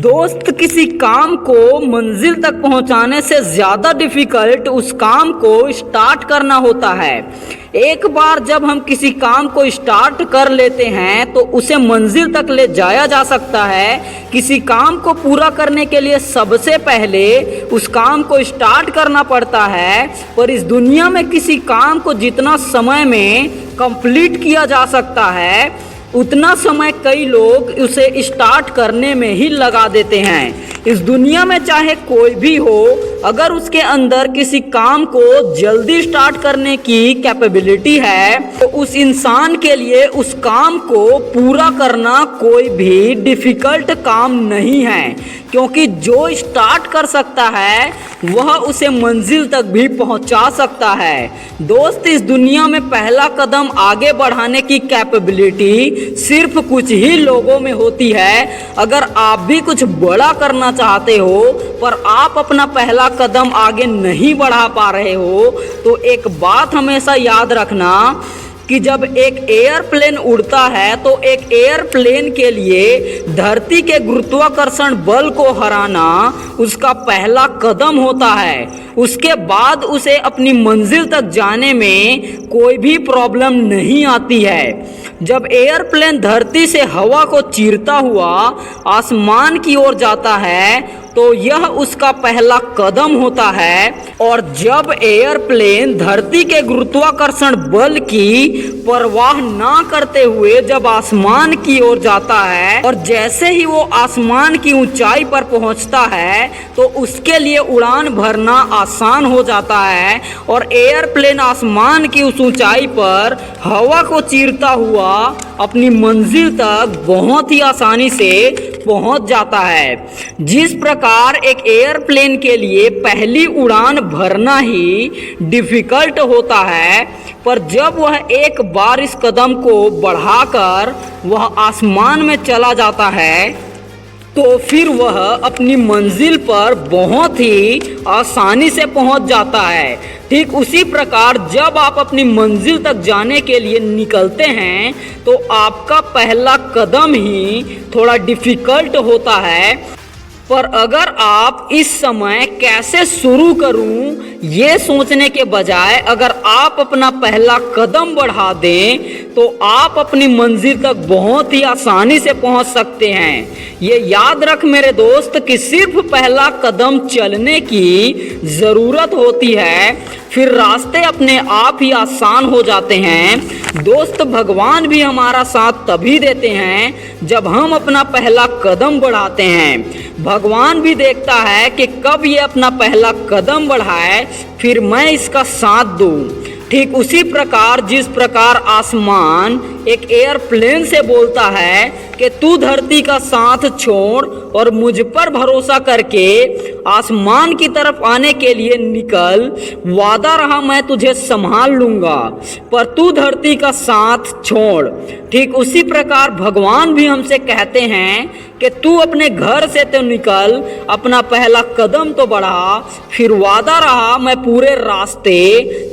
दोस्त, किसी काम को मंजिल तक पहुंचाने से ज़्यादा डिफ़िकल्ट उस काम को स्टार्ट करना होता है। एक बार जब हम किसी काम को स्टार्ट कर लेते हैं तो उसे मंजिल तक ले जाया जा सकता है। किसी काम को पूरा करने के लिए सबसे पहले उस काम को स्टार्ट करना पड़ता है, पर इस दुनिया में किसी काम को जितना समय में कंप्लीट किया जा सकता है उतना समय कई लोग उसे स्टार्ट करने में ही लगा देते हैं। इस दुनिया में चाहे कोई भी हो, अगर उसके अंदर किसी काम को जल्दी स्टार्ट करने की कैपेबिलिटी है तो उस इंसान के लिए उस काम को पूरा करना कोई भी डिफ़िकल्ट काम नहीं है, क्योंकि जो स्टार्ट कर सकता है वह उसे मंजिल तक भी पहुंचा सकता है। दोस्त, इस दुनिया में पहला कदम आगे बढ़ाने की कैपेबिलिटी सिर्फ कुछ ही लोगों में होती है। अगर आप भी कुछ बड़ा करना चाहते हो पर आप अपना पहला कदम आगे नहीं बढ़ा पा रहे हो तो एक बात हमेशा याद रखना कि जब एक एयरप्लेन उड़ता है तो एक एयरप्लेन के लिए धरती के गुरुत्वाकर्षण बल को हराना उसका पहला कदम होता है। उसके बाद उसे अपनी मंजिल तक जाने में कोई भी प्रॉब्लम नहीं आती है। जब एयरप्लेन धरती से हवा को चीरता हुआ आसमान की ओर जाता है तो यह उसका पहला कदम होता है, और जब एयरप्लेन धरती के गुरुत्वाकर्षण बल की परवाह ना करते हुए जब आसमान की ओर जाता है और जैसे ही वो आसमान की ऊंचाई पर पहुंचता है तो उसके लिए उड़ान भरना आसान हो जाता है और एयरप्लेन आसमान की उस ऊंचाई पर हवा को चीरता हुआ अपनी मंजिल तक बहुत ही आसानी से पहुंच जाता है। जिस प्रकार एक एयरप्लेन के लिए पहली उड़ान भरना ही डिफ़िकल्ट होता है, पर जब वह एक बार इस कदम को बढ़ाकर वह आसमान में चला जाता है तो फिर वह अपनी मंजिल पर बहुत ही आसानी से पहुंच जाता है। ठीक उसी प्रकार जब आप अपनी मंजिल तक जाने के लिए निकलते हैं तो आपका पहला कदम ही थोड़ा डिफ़िकल्ट होता है, पर अगर आप इस समय कैसे शुरू करूं ये सोचने के बजाय अगर आप अपना पहला कदम बढ़ा दें तो आप अपनी मंजिल तक बहुत ही आसानी से पहुंच सकते हैं। ये याद रख मेरे दोस्त कि सिर्फ पहला कदम चलने की ज़रूरत होती है, फिर रास्ते अपने आप ही आसान हो जाते हैं। दोस्त, भगवान भी हमारा साथ तभी देते हैं जब हम अपना पहला कदम बढ़ाते हैं। भगवान भी देखता है कि कब ये अपना पहला कदम बढ़ाए फिर मैं इसका साथ दूँ। ठीक उसी प्रकार जिस प्रकार आसमान एक एयरप्लेन से बोलता है कि तू धरती का साथ छोड़ और मुझ पर भरोसा करके आसमान की तरफ आने के लिए निकल, वादा रहा मैं तुझे संभाल लूँगा, पर तू धरती का साथ छोड़। ठीक उसी प्रकार भगवान भी हमसे कहते हैं कि तू अपने घर से तो निकल, अपना पहला कदम तो बढ़ा, फिर वादा रहा मैं पूरे रास्ते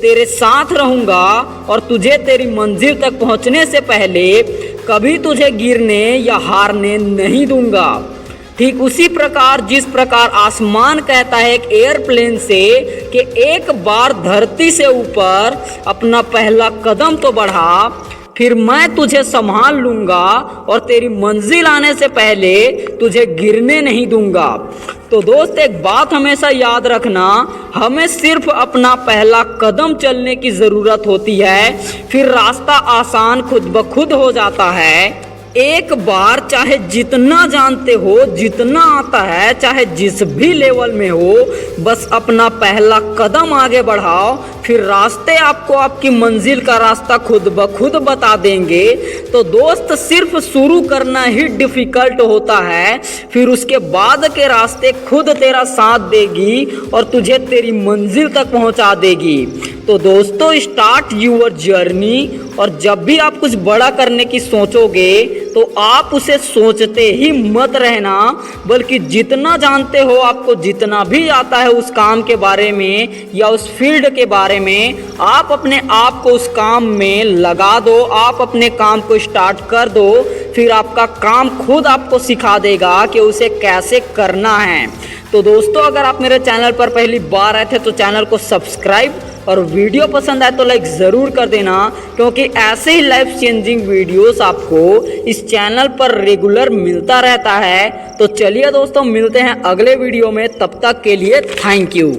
तेरे साथ रहूँगा और तुझे तेरी मंजिल तक पहुँचने से पहले कभी तुझे गिरने या हारने नहीं दूंगा। ठीक उसी प्रकार जिस प्रकार आसमान कहता है एक एयरप्लेन से कि एक बार धरती से ऊपर अपना पहला कदम तो बढ़ा, फिर मैं तुझे संभाल लूँगा और तेरी मंजिल आने से पहले तुझे गिरने नहीं दूंगा। तो दोस्त, एक बात हमेशा याद रखना, हमें सिर्फ अपना पहला कदम चलने की ज़रूरत होती है, फिर रास्ता आसान खुद ब खुद हो जाता है। एक बार चाहे जितना जानते हो, जितना आता है, चाहे जिस भी लेवल में हो, बस अपना पहला कदम आगे बढ़ाओ, फिर रास्ते आपको आपकी मंजिल का रास्ता खुद ब खुद बता देंगे। तो दोस्त, सिर्फ शुरू करना ही डिफ़िकल्ट होता है, फिर उसके बाद के रास्ते खुद तेरा साथ देगी और तुझे तेरी मंजिल तक पहुंचा देगी। तो दोस्तों, स्टार्ट यूर जर्नी, और जब भी आप कुछ बड़ा करने की सोचोगे तो आप उसे सोचते ही मत रहना, बल्कि जितना जानते हो, आपको जितना भी आता है उस काम के बारे में या उस फील्ड के बारे में, आप अपने आप को उस काम में लगा दो, आप अपने काम को स्टार्ट कर दो। फिर आपका काम खुद आपको सिखा देगा कि उसे कैसे करना है। तो दोस्तों, अगर आप मेरे चैनल पर पहली बार आए थे तो चैनल को सब्सक्राइब, और वीडियो पसंद आए तो लाइक ज़रूर कर देना, क्योंकि ऐसे ही लाइफ चेंजिंग वीडियोस आपको इस चैनल पर रेगुलर मिलता रहता है। तो चलिए दोस्तों, मिलते हैं अगले वीडियो में, तब तक के लिए थैंक यू।